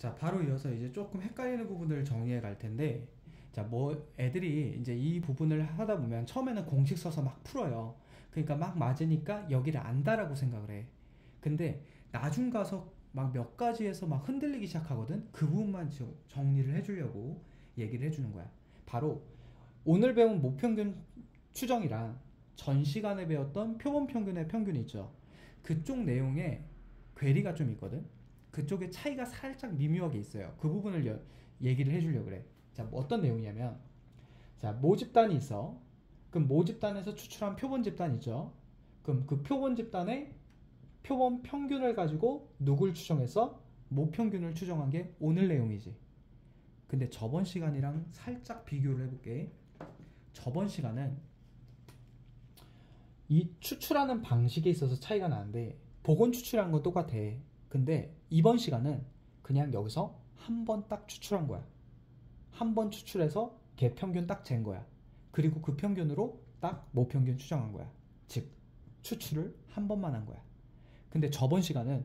자, 바로 이어서 이제 조금 헷갈리는 부분들을 정리해 갈 텐데, 자, 뭐 애들이 이제 이 부분을 하다 보면 처음에는 공식 써서 막 풀어요. 그러니까 막 맞으니까 여기를 안다라고 생각을 해. 근데 나중 가서 막 몇 가지에서 막 흔들리기 시작하거든. 그 부분만 정리를 해주려고 얘기를 해주는 거야. 바로 오늘 배운 모평균 추정이랑 전 시간에 배웠던 표본 평균의 평균이 있죠. 그쪽 내용에 괴리가 좀 있거든. 그쪽에 차이가 살짝 미묘하게 있어요. 그 부분을 얘기를 해주려고 그래. 자, 뭐 어떤 내용이냐면, 자, 모집단이 있어. 그럼 모집단에서 추출한 표본 집단이 있죠. 그럼 그 표본 집단의 표본 평균을 가지고 누굴 추정해서 모평균을 추정한 게 오늘 내용이지. 근데 저번 시간이랑 살짝 비교를 해볼게. 저번 시간은 이 추출하는 방식에 있어서 차이가 나는데 복원 추출한 건 똑같아. 근데 이번 시간은 그냥 여기서 한 번 딱 추출한 거야. 한 번 추출해서 걔 평균 딱 잰 거야. 그리고 그 평균으로 딱 모평균 추정한 거야. 즉 추출을 한 번만 한 거야. 근데 저번 시간은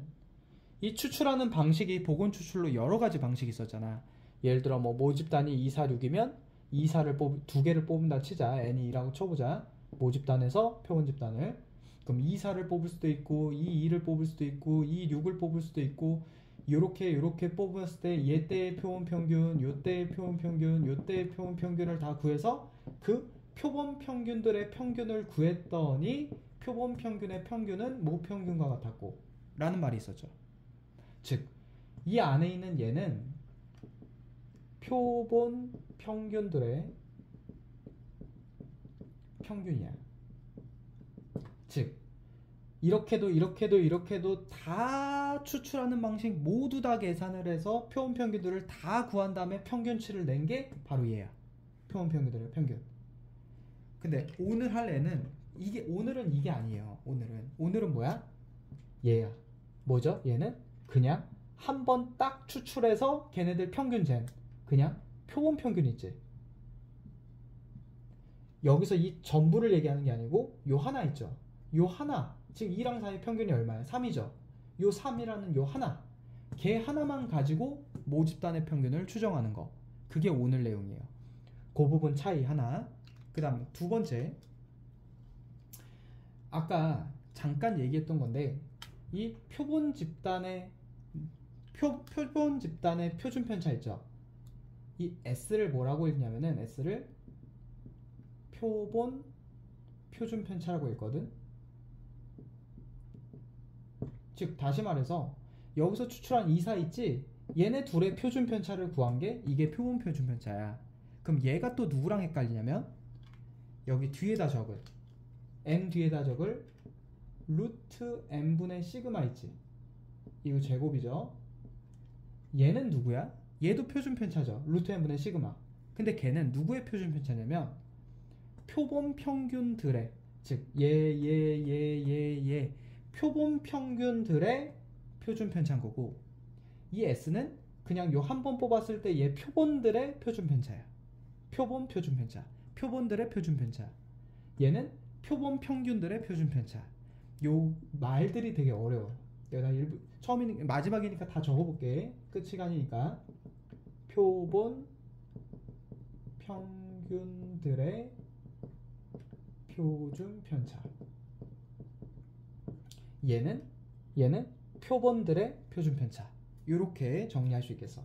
이 추출하는 방식이 복원 추출로 여러 가지 방식이 있었잖아. 예를 들어 뭐 모집단이 2, 4, 6이면 2, 4를 두 개를 뽑는다 치자. n이 2라고 쳐보자. 모집단에서 표본 집단을. 그럼 2, 4를 뽑을 수도 있고 2, 2를 뽑을 수도 있고 2, 6을 뽑을 수도 있고 요렇게 뽑았을 때 얘때의 표본 평균, 요때의 표본 평균, 요때의 표본 평균을 다 구해서 그 표본 평균들의 평균을 구했더니 표본 평균의 평균은 모평균과 같았고 라는 말이 있었죠. 즉 이 안에 있는 얘는 표본 평균들의 평균이야. 즉 이렇게도 다 추출하는 방식 모두 다 계산을 해서 표본 평균들을 다 구한 다음에 평균치를 낸 게 바로 얘야. 표본 평균들의 평균. 근데 오늘 할 애는 오늘은 이게 아니에요. 오늘은 뭐야? 얘야. 뭐죠? 얘는 그냥 한 번 딱 추출해서 걔네들 평균 잰 그냥 표본 평균 있지. 여기서 이 전부를 얘기하는 게 아니고 요 하나 있죠. 요 하나 지금 2랑 4의 평균이 얼마야? 3이죠. 요 3이라는 요 하나 걔 하나만 가지고 모집단의 평균을 추정하는 거. 그게 오늘 내용이에요. 그 부분 차이 하나. 그 다음 두 번째, 아까 잠깐 얘기했던 건데 이 표본 집단의 표준 편차 있죠. 이 S를 뭐라고 읽냐면은 S를 표본 표준 편차라고 읽거든. 즉 다시 말해서 여기서 추출한 2, 4 있지? 얘네 둘의 표준 편차를 구한 게 이게 표본 표준 편차야. 그럼 얘가 또 누구랑 헷갈리냐면 여기 뒤에다 적을 n 뒤에다 적을 루트 n분의 시그마 있지? 이거 제곱이죠. 얘는 누구야? 얘도 표준 편차죠. 루트 n분의 시그마. 근데 걔는 누구의 표준 편차냐면 표본 평균들의, 즉 얘 표본 평균들의 표준 편차인 거고, 이 S는 그냥 요 한 번 뽑았을 때 얘 표본들의 표준 편차야. 표본 표준 편차. 표본들의 표준 편차. 얘는 표본 평균들의 표준 편차. 요 말들이 되게 어려워. 내가 마지막이니까 다 적어볼게. 끝 시간이니까. 표본 평균들의 표준 편차. 얘는 표본들의 표준 편차. 이렇게 정리할 수 있겠어.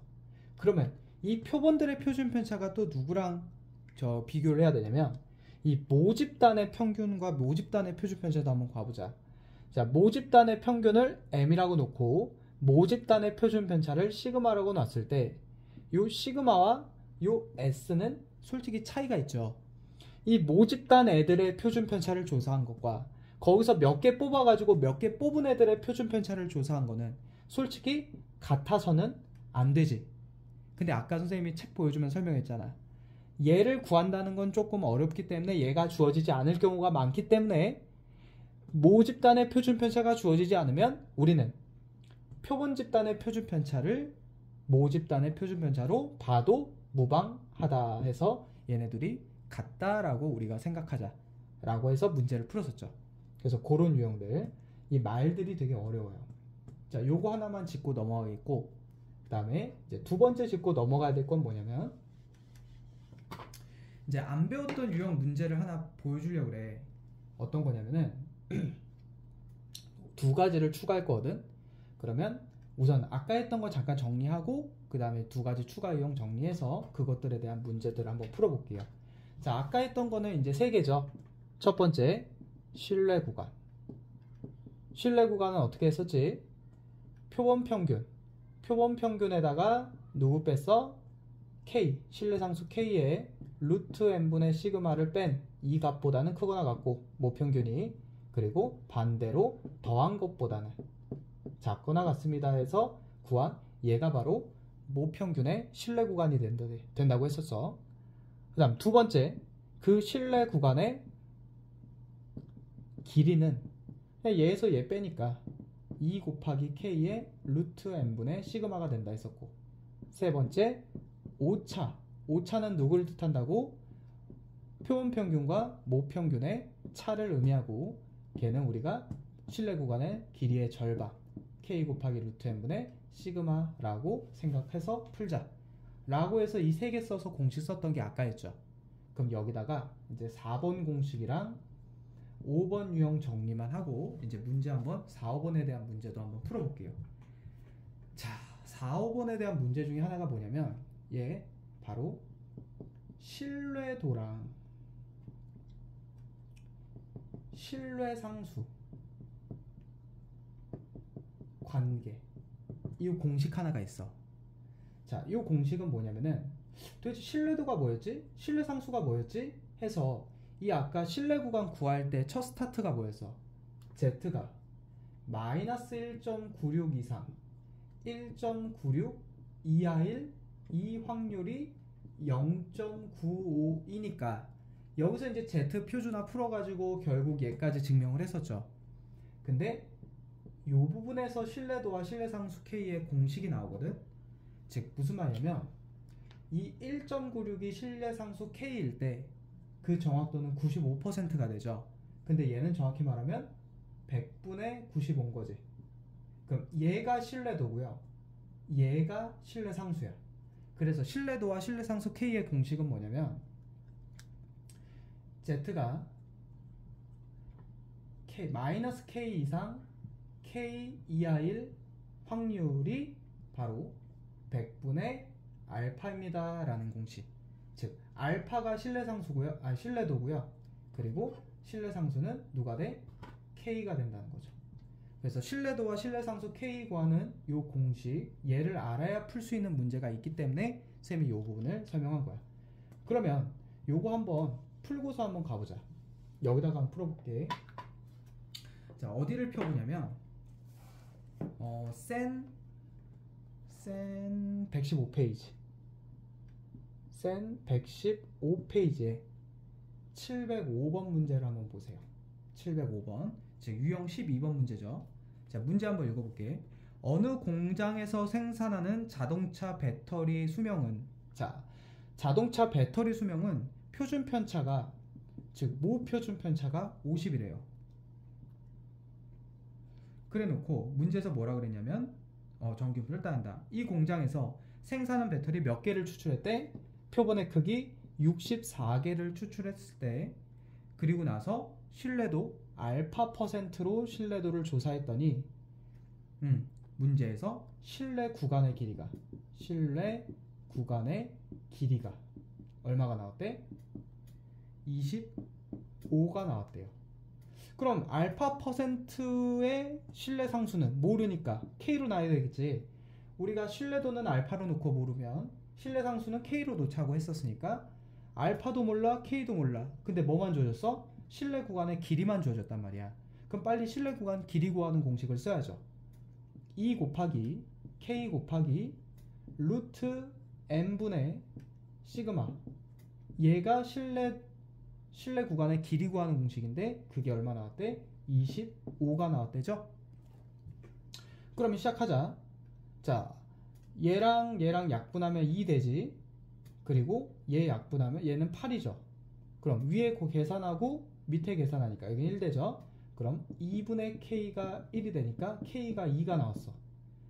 그러면 이 표본들의 표준 편차가 또 누구랑 비교를 해야 되냐면 이 모집단의 평균과 모집단의 표준 편차도 한번 봐보자. 자, 모집단의 평균을 m이라고 놓고 모집단의 표준 편차를 시그마라고 놨을 때 요 시그마와 요 s는 솔직히 차이가 있죠. 이 모집단 애들의 표준 편차를 조사한 것과 거기서 몇 개 뽑아가지고 몇 개 뽑은 애들의 표준 편차를 조사한 거는 솔직히 같아서는 안 되지. 근데 아까 선생님이 책 보여주면 설명했잖아. 얘를 구한다는 건 조금 어렵기 때문에 얘가 주어지지 않을 경우가 많기 때문에 모집단의 표준 편차가 주어지지 않으면 우리는 표본 집단의 표준 편차를 모집단의 표준 편차로 봐도 무방하다 해서 얘네들이 같다라고 우리가 생각하자 라고 해서 문제를 풀었었죠. 그래서 그런 유형들, 이 말들이 되게 어려워요. 자, 요거 하나만 짚고 넘어가겠고, 그 다음에 이제 두 번째 짚고 넘어가야 될 건 뭐냐면 이제 안 배웠던 유형 문제를 하나 보여주려고 그래. 어떤 거냐면은 두 가지를 추가할 거거든. 그러면 우선 아까 했던 거 잠깐 정리하고 그 다음에 두 가지 추가 유형 정리해서 그것들에 대한 문제들을 한번 풀어볼게요. 자, 아까 했던 거는 이제 세 개죠. 첫 번째, 신뢰 구간. 신뢰 구간은 어떻게 했었지? 표본 평균. 표본 평균에다가 누구 뺐어? K, 신뢰상수 K에 루트 n분의 시그마를 뺀 이 값보다는 크거나 같고 모평균이, 그리고 반대로 더한 것보다는 작거나 같습니다 해서 구한 얘가 바로 모평균의 신뢰 구간이 된다고 했었어. 그 다음 두 번째, 그 신뢰 구간의 길이는 그냥 얘에서 얘 빼니까 2 곱하기 K의 루트 n분의 시그마가 된다 했었고, 세 번째, 오차. 오차는 누구를 뜻한다고? 표본평균과 모평균의 차를 의미하고, 걔는 우리가 신뢰 구간의 길이의 절반 K 곱하기 루트 n분의 시그마라고 생각해서 풀자 라고 해서 이 세 개 써서 공식 썼던 게 아까였죠. 그럼 여기다가 이제 4번 공식이랑 5번 유형 정리만 하고 이제 문제 한번 4, 5번에 대한 문제도 한번 풀어볼게요. 자, 4, 5번에 대한 문제 중에 하나가 뭐냐면 얘 바로 신뢰도랑 신뢰상수 관계, 이 공식 하나가 있어. 자, 이 공식은 뭐냐면은 도대체 신뢰도가 뭐였지? 신뢰상수가 뭐였지? 해서 이 아까 신뢰 구간 구할 때 첫 스타트가 뭐였어? Z가 마이너스 1.96 이상 1.96 이하일 이 확률이 0.95이니까 여기서 이제 Z 표준화 풀어가지고 결국 얘까지 증명을 했었죠. 근데 이 부분에서 신뢰도와 신뢰상수 K의 공식이 나오거든. 즉 무슨 말이냐면 이 1.96이 신뢰상수 K일 때 그 정확도는 95%가 되죠. 근데 얘는 정확히 말하면 100분의 95인 거지. 그럼 얘가 신뢰도고요, 얘가 신뢰상수야. 그래서 신뢰도와 신뢰상수 K의 공식은 뭐냐면 Z가 K, 마이너스 K 이상 K 이하일 확률이 바로 100분의 알파입니다 라는 공식. 즉 알파가 신뢰상수고요, 신뢰도고요, 그리고 신뢰상수는 누가 돼? K가 된다는 거죠. 그래서 신뢰도와 신뢰상수 K 구하는 이 공식, 얘를 알아야 풀 수 있는 문제가 있기 때문에 쌤이 이 부분을 설명한 거야. 그러면 요거 한번 풀고서 한번 가보자. 여기다가 한번 풀어볼게. 자, 어디를 펴보냐면 센 115페이지, 센 115페이지에 705번 문제를 한번 보세요. 705번, 즉 유형 12번 문제죠. 자, 문제 한번 읽어볼게. 어느 공장에서 생산하는 자동차 배터리 수명은, 자, 자동차 배터리 수명은 표준 편차가, 즉 모표준 편차가 50이래요. 그래 놓고 문제에서 뭐라 그랬냐면 전기분을 따른다. 이 공장에서 생산한 배터리 몇 개를 추출했대? 표본의 크기 64개를 추출했을 때, 그리고 나서 신뢰도 알파 %로 신뢰도를 조사했더니 문제에서 신뢰 구간의 길이가 얼마가 나왔대? 25가 나왔대요. 그럼 알파 %의 신뢰 상수는 모르니까 K로 나야 되겠지. 우리가 신뢰도는 알파로 놓고 모르면 신뢰 상수는 K로 놓자고 했었으니까 알파도 몰라, K도 몰라. 근데 뭐만 주어졌어? 신뢰 구간의 길이만 주어졌단 말이야. 그럼 빨리 신뢰 구간 길이 구하는 공식을 써야죠. 2 곱하기 K 곱하기 루트 n분의 시그마, 얘가 신뢰 구간의 길이 구하는 공식인데 그게 얼마 나왔대? 25가 나왔대죠. 그러면 시작하자. 자, 얘랑 약분하면 2 되지. 그리고 얘 약분하면 얘는 8이죠. 그럼 위에 계산하고 밑에 계산하니까 여기 1 되죠. 그럼 2분의 K가 1이 되니까 K가 2가 나왔어.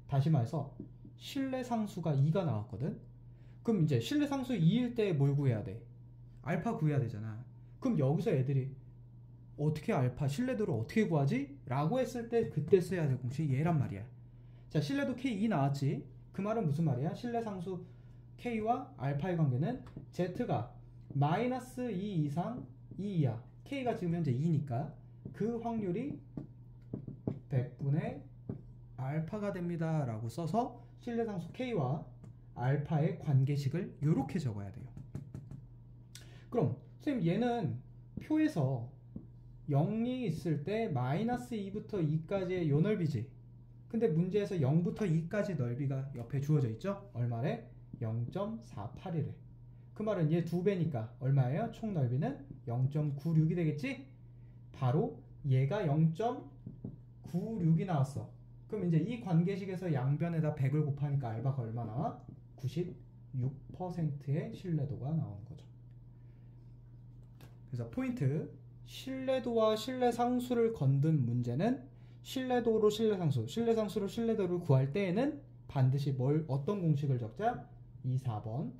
다시 말해서 신뢰 상수가 2가 나왔거든. 그럼 이제 신뢰 상수 2일 때 뭘 구해야 돼? 알파 구해야 되잖아. 그럼 여기서 애들이 어떻게 알파 신뢰도를 어떻게 구하지? 라고 했을 때 그때 써야 될 공식이 얘란 말이야. 자, 신뢰도 K2 나왔지? 그 말은 무슨 말이야? 신뢰 상수 K와 알파의 관계는 Z가 마이너스 2 이상 2 이하, K가 지금 현재 2니까 그 확률이 100분의 알파가 됩니다 라고 써서 신뢰 상수 K와 알파의 관계식을 이렇게 적어야 돼요. 그럼 선생님 얘는 표에서 0이 있을 때 마이너스 2부터 2까지의 요 넓이지. 근데 문제에서 0부터 2까지 넓이가 옆에 주어져 있죠? 얼마래? 0.48이래. 그 말은 얘 2배니까 얼마예요? 총 넓이는 0.96이 되겠지? 바로 얘가 0.96이 나왔어. 그럼 이제 이 관계식에서 양변에다 100을 곱하니까 알바가 얼마 나와? 96%의 신뢰도가 나오는 거죠. 그래서 포인트, 신뢰도와 신뢰상수를 건든 문제는 신뢰도로 신뢰상수, 신뢰상수로 신뢰도를 구할 때에는 반드시 어떤 공식을 적자? 2, 4번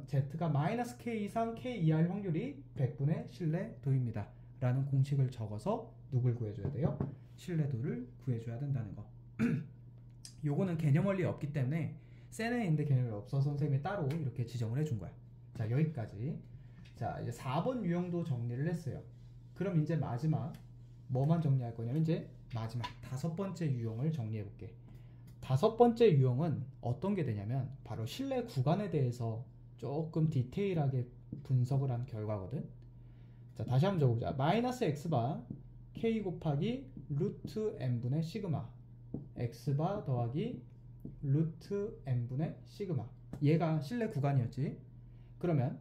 Z가 마이너스 K 이상 K 이하일 확률이 100분의 신뢰도입니다 라는 공식을 적어서 누굴 구해줘야 돼요? 신뢰도를 구해줘야 된다는 거. 요거는 개념 원리 없기 때문에 센에 있는데 개념이 없어서 선생님이 따로 이렇게 지정을 해준 거야. 자, 여기까지. 자, 이제 4번 유형도 정리를 했어요. 그럼 이제 마지막 뭐만 정리할 거냐면 이제 마지막 5번째 유형을 정리해 볼게. 5번째 유형은 어떤 게 되냐면 바로 신뢰 구간에 대해서 조금 디테일하게 분석을 한 결과거든. 자, 다시 한번 적어보자. 마이너스 x바 k 곱하기 루트 n분의 시그마 x바 더하기 루트 n분의 시그마, 얘가 신뢰 구간이었지. 그러면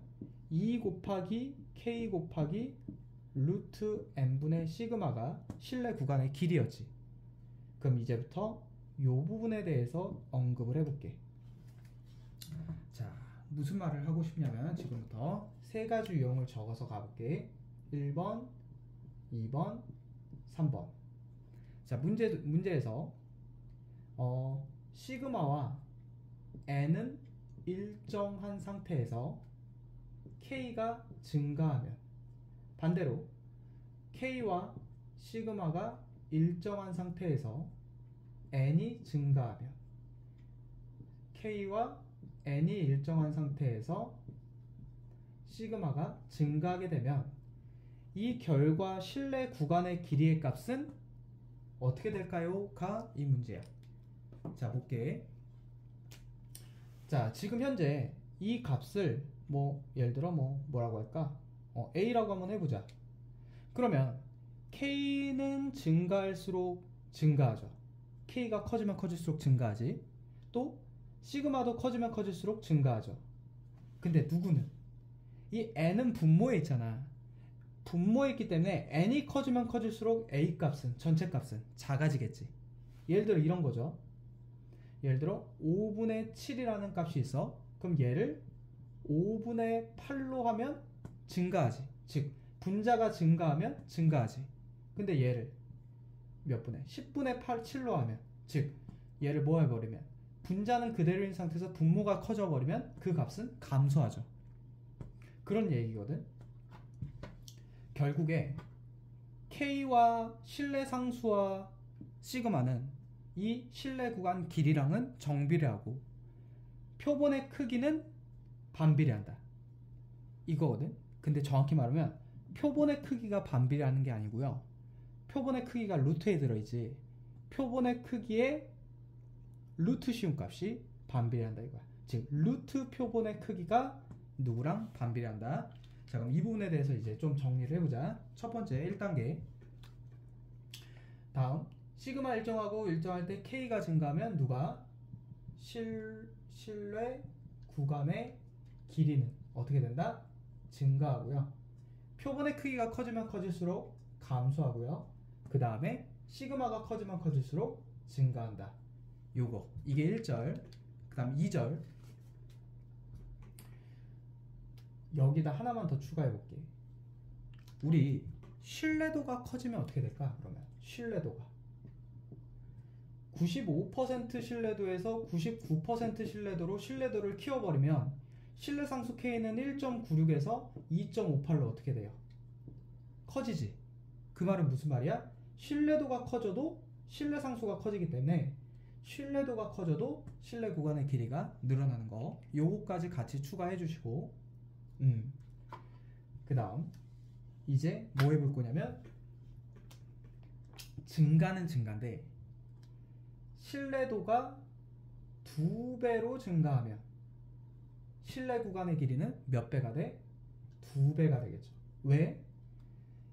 2 곱하기 k 곱하기 루트 n분의 시그마가 신뢰 구간의 길이였지. 그럼 이제부터 이 부분에 대해서 언급을 해볼게. 자, 무슨 말을 하고 싶냐면 지금부터 세 가지 유형을 적어서 가볼게. 1번, 2번, 3번. 자, 문제에서 시그마와 n은 일정한 상태에서 k가 증가하면, 반대로 k와 시그마가 일정한 상태에서 n이 증가하면, k와 n이 일정한 상태에서 시그마가 증가하게 되면 이 결과 신뢰 구간의 길이의 값은 어떻게 될까요? 가 이 문제야. 자, 볼게. 자, 지금 현재 이 값을 예를 들어 뭐라고 할까? A라고 한번 해보자. 그러면 K는 증가할수록 증가하죠. K가 커지면 커질수록 증가하지. 또 시그마도 커지면 커질수록 증가하죠. 근데 누구는? 이 N은 분모에 있잖아. 분모에 있기 때문에 N이 커지면 커질수록 A 값은, 전체 값은 작아지겠지. 예를 들어 이런 거죠. 예를 들어 5분의 7이라는 값이 있어. 그럼 얘를 5분의 8로 하면 증가하지. 즉 분자가 증가하면 증가하지. 근데 얘를 몇 분의? 10분의 7로 하면, 즉 얘를 뭐 해버리면, 분자는 그대로인 상태에서 분모가 커져버리면 그 값은 감소하죠. 그런 얘기거든. 결국에 K와 신뢰 상수와 시그마는 이 신뢰 구간 길이랑은 정비례하고 표본의 크기는 반비례한다, 이거거든. 근데 정확히 말하면 표본의 크기가 반비례하는 게 아니고요, 표본의 크기가 루트에 들어있지 표본의 크기에 루트 시움값이 반비례한다 이거야. 즉 루트 표본의 크기가 누구랑 반비례한다. 자, 그럼 이 부분에 대해서 이제 좀 정리를 해보자. 첫 번째 1단계. 다음, 시그마 일정하고 일정할 때 K가 증가하면 누가? 신뢰 구간의 길이는 어떻게 된다? 증가하고요. 표본의 크기가 커지면 커질수록 감소하고요. 그 다음에 시그마가 커지면 커질수록 증가한다. 요거, 이게 1절. 그 다음 2절. 여기다 하나만 더 추가해 볼게. 우리 신뢰도가 커지면 어떻게 될까? 그러면 신뢰도가 95% 신뢰도에서 99% 신뢰도로 신뢰도를 키워버리면 신뢰상수 K는 1.96에서 2.58로 어떻게 돼요? 커지지. 그 말은 무슨 말이야? 신뢰도가 커져도 신뢰상수가 커지기 때문에 신뢰도가 커져도 신뢰 구간의 길이가 늘어나는 거, 요거까지 같이 추가해 주시고, 그 다음 이제 뭐 해볼 거냐면, 증가는 증가인데 신뢰도가 2배로 증가하면 신뢰 구간의 길이는 몇 배가 돼? 2배가 되겠죠. 왜?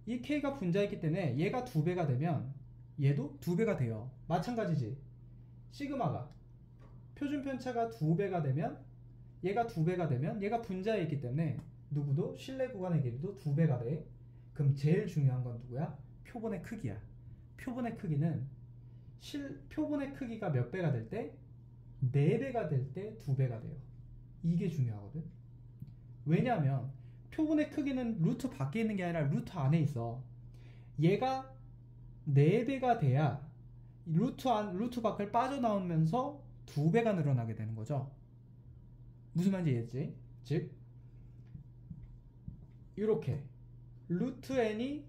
이 K가 분자이기 때문에 얘가 2배가 되면 얘도 2배가 돼요. 마찬가지지. 시그마가 표준 편차가 2배가 되면 얘가 2배가 되면 얘가 분자에 있기 때문에 누구도 신뢰 구간의 길이도 2배가 돼. 그럼 제일 중요한 건 누구야? 표본의 크기야. 표본의 크기는 표본의 크기가 몇 배가 될 때? 4배가 될 때 2배가 돼요. 이게 중요하거든. 왜냐하면 표본의 크기는 루트 밖에 있는 게 아니라 루트 안에 있어. 얘가 4배가 돼야 루트 밖을 빠져나오면서 2배가 늘어나게 되는 거죠. 무슨 말인지 이해했지? 즉 이렇게 루트 n이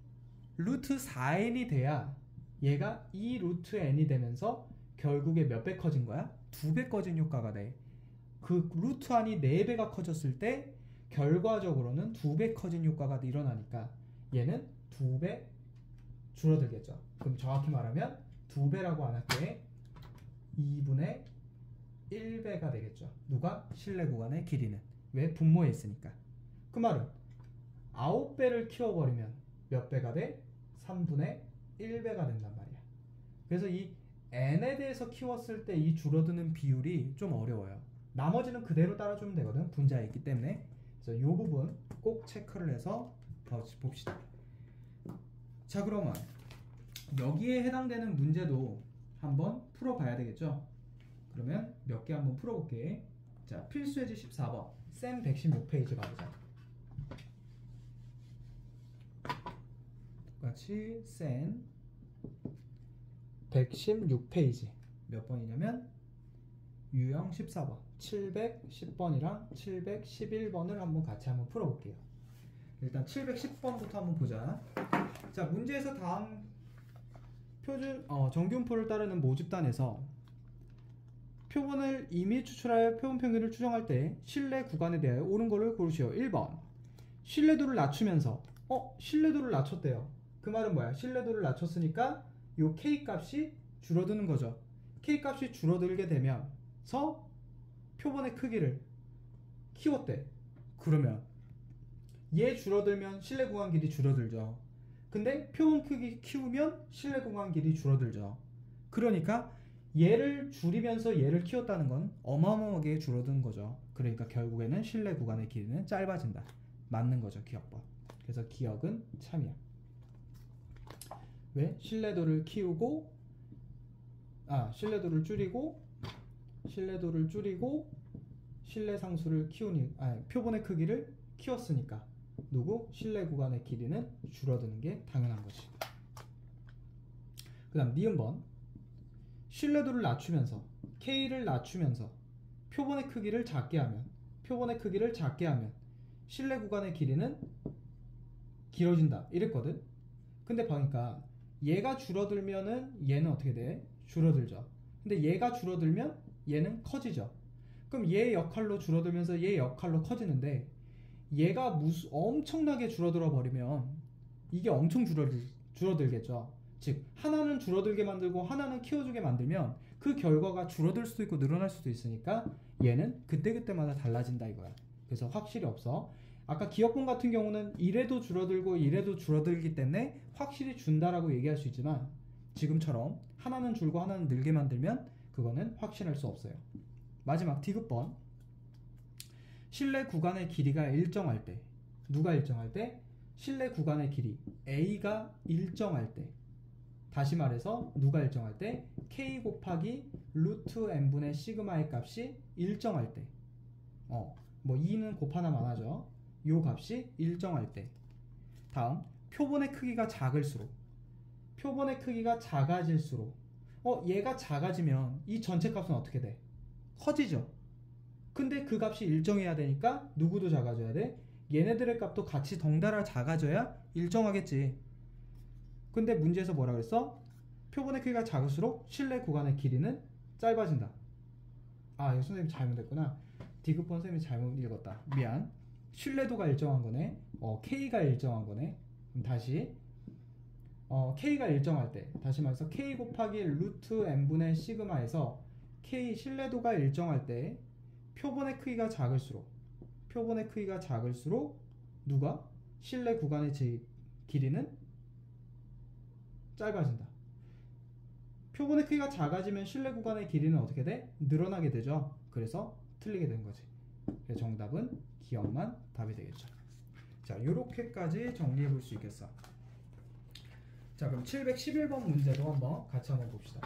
루트 4n이 돼야 얘가 2 루트 n이 되면서 결국에 몇 배 커진 거야? 2배 커진 효과가 돼. 그 루트 안이 4배가 커졌을 때 결과적으로는 2배 커진 효과가 일어나니까 얘는 2배 줄어들겠죠. 그럼 정확히 말하면 2배라고 안 할게 2분의 1배가 되겠죠. 누가? 신뢰 구간의 길이는. 왜? 분모에 있으니까. 그 말은 9배를 키워버리면 몇 배가 돼? 3분의 1배가 된단 말이야. 그래서 이 n에 대해서 키웠을 때 이 줄어드는 비율이 좀 어려워요. 나머지는 그대로 따라주면 되거든. 분자에 있기 때문에. 그래서 이 부분 꼭 체크를 해서 봅시다. 자, 그러면 여기에 해당되는 문제도 한번 풀어봐야 되겠죠. 그러면 몇 개 한번 풀어볼게. 자, 필수예제 14번 쌤 116페이지 가보자. 똑같이 쌤 116페이지 몇 번이냐면 유형 14번 710번이랑 711번을 한번 같이 한번 풀어볼게요. 일단 710번부터 한번 보자. 자, 문제에서 다음 정규분포를 따르는 모집단에서 표본을 이미 추출하여 표본 평균을 추정할 때 신뢰 구간에 대하여 옳은 거를 고르시오. 1번 신뢰도를 낮추면서 신뢰도를 낮췄대요. 그 말은 뭐야? 신뢰도를 낮췄으니까 요 K 값이 줄어드는 거죠. K 값이 줄어들게 되면서 표본의 크기를 키웠대. 그러면 얘 줄어들면 신뢰 구간 길이 줄어들죠. 근데 표본 크기 키우면 신뢰 구간 길이 줄어들죠. 그러니까 얘를 줄이면서 얘를 키웠다는 건 어마어마하게 줄어드는 거죠. 그러니까 결국에는 신뢰 구간의 길이는 짧아진다. 맞는 거죠, 기억법. 그래서 기억은 참이야. 왜? 신뢰도를 키우고 신뢰도를 줄이고 신뢰 상수를 표본의 크기를 키웠으니까 누구? 신뢰 구간의 길이는 줄어드는 게 당연한 거지. 그 다음 니은번 신뢰도를 낮추면서 K를 낮추면서 표본의 크기를 작게 하면 신뢰 구간의 길이는 길어진다 이랬거든. 근데 보니까 얘가 줄어들면은 얘는 어떻게 돼? 줄어들죠. 근데 얘가 줄어들면 얘는 커지죠. 그럼 얘 역할로 줄어들면서 얘 역할로 커지는데 얘가 엄청나게 줄어들어 버리면 이게 엄청 줄어들겠죠. 즉 하나는 줄어들게 만들고 하나는 키워주게 만들면 그 결과가 줄어들 수도 있고 늘어날 수도 있으니까 얘는 그때그때마다 달라진다 이거야. 그래서 확실히 없어. 아까 기억분 같은 경우는 이래도 줄어들고 이래도 줄어들기 때문에 확실히 준다라고 얘기할 수 있지만 지금처럼 하나는 줄고 하나는 늘게 만들면 그거는 확신할 수 없어요. 마지막 디귿번 신뢰 구간의 길이가 일정할 때 누가 일정할 때? 신뢰 구간의 길이 A가 일정할 때 다시 말해서 누가 일정할 때? K 곱하기 루트 n분의 시그마의 값이 일정할 때 뭐 2는 곱하나만 하죠. 요 값이 일정할 때. 다음 표본의 크기가 작을수록 표본의 크기가 작아질수록 얘가 작아지면 이 전체 값은 어떻게 돼? 커지죠. 근데 그 값이 일정해야 되니까 누구도 작아져야 돼? 얘네들의 값도 같이 덩달아 작아져야 일정하겠지. 근데 문제에서 뭐라 그랬어? 표본의 크기가 작을수록 실내 구간의 길이는 짧아진다. 아, 이거 선생님 잘못했구나. 디귿번 선생님이 잘못 읽었다. 미안. 신뢰도가 일정한 거네. K가 일정한 거네. 그럼 다시 K가 일정할 때, 다시 말해서 K 곱하기 루트 n분의 시그마에서 K 신뢰도가 일정할 때 표본의 크기가 작을수록 누가? 실내 구간의 길이는 짧아진다. 표본의 크기가 작아지면 실내 구간의 길이는 어떻게 돼? 늘어나게 되죠. 그래서 틀리게 된 거지. 그래서 정답은 기억만 답이 되겠죠. 자, 요렇게까지 정리해 볼 수 있겠어. 자, 그럼 711번 문제도 같이 한번 봅시다.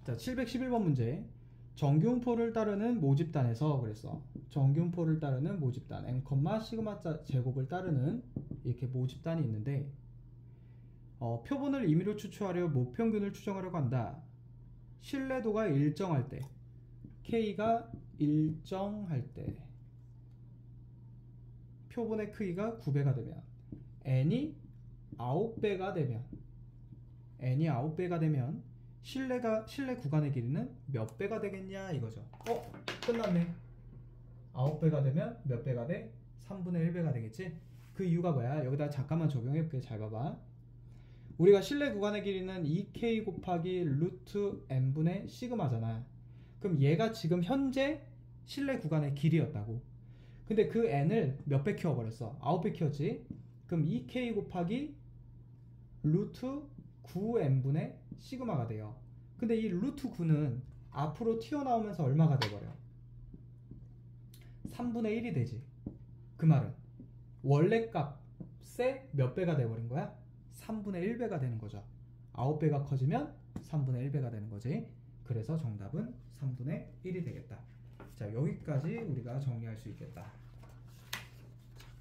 자, 711번 문제. 정균포를 따르는 모집단에서 그랬어. 정균포를 따르는 모집단 n, 시그마 제곱을 따르는 이렇게 모집단이 있는데 표본을 임의로 추출하려 모평균을 추정하려고 한다. 신뢰도가 일정할 때, K가 일정할 때 표본의 크기가 9배가 되면 n이 9배가 되면 실내 구간의 길이는 몇 배가 되겠냐 이거죠. 끝났네. 9배가 되면 몇 배가 돼? 3분의 1배가 되겠지? 그 이유가 뭐야? 여기다 잠깐만 적용해볼게. 잘 봐봐. 우리가 실내 구간의 길이는 2K 곱하기 루트 n분의 시그마잖아. 그럼 얘가 지금 현재 실내 구간의 길이였다고. 근데 그 n을 몇 배 키워버렸어? 9배 키웠지? 그럼 2K 곱하기 루트 9n분의 시그마가 돼요. 근데 이 루트 9는 앞으로 튀어나오면서 얼마가 돼버려? 3분의 1이 되지. 그 말은 원래 값의 몇 배가 돼버린 거야? 3분의 1배가 되는 거죠. 9배가 커지면 3분의 1배가 되는 거지. 그래서 정답은 3분의 1이 되겠다. 자, 여기까지 우리가 정리할 수 있겠다.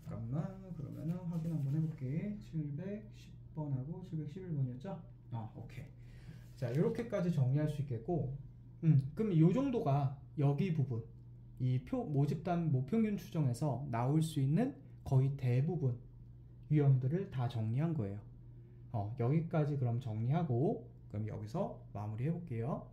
잠깐만, 그러면은 확인 한번 해볼게. 710번하고 711번이었죠? 오케이. 자, 이렇게까지 정리할 수 있겠고, 그럼 이 정도가 여기 부분, 이 모집단 모평균 추정에서 나올 수 있는 거의 대부분 유형들을 다 정리한 거예요. 여기까지 그럼 정리하고, 그럼 여기서 마무리 해볼게요.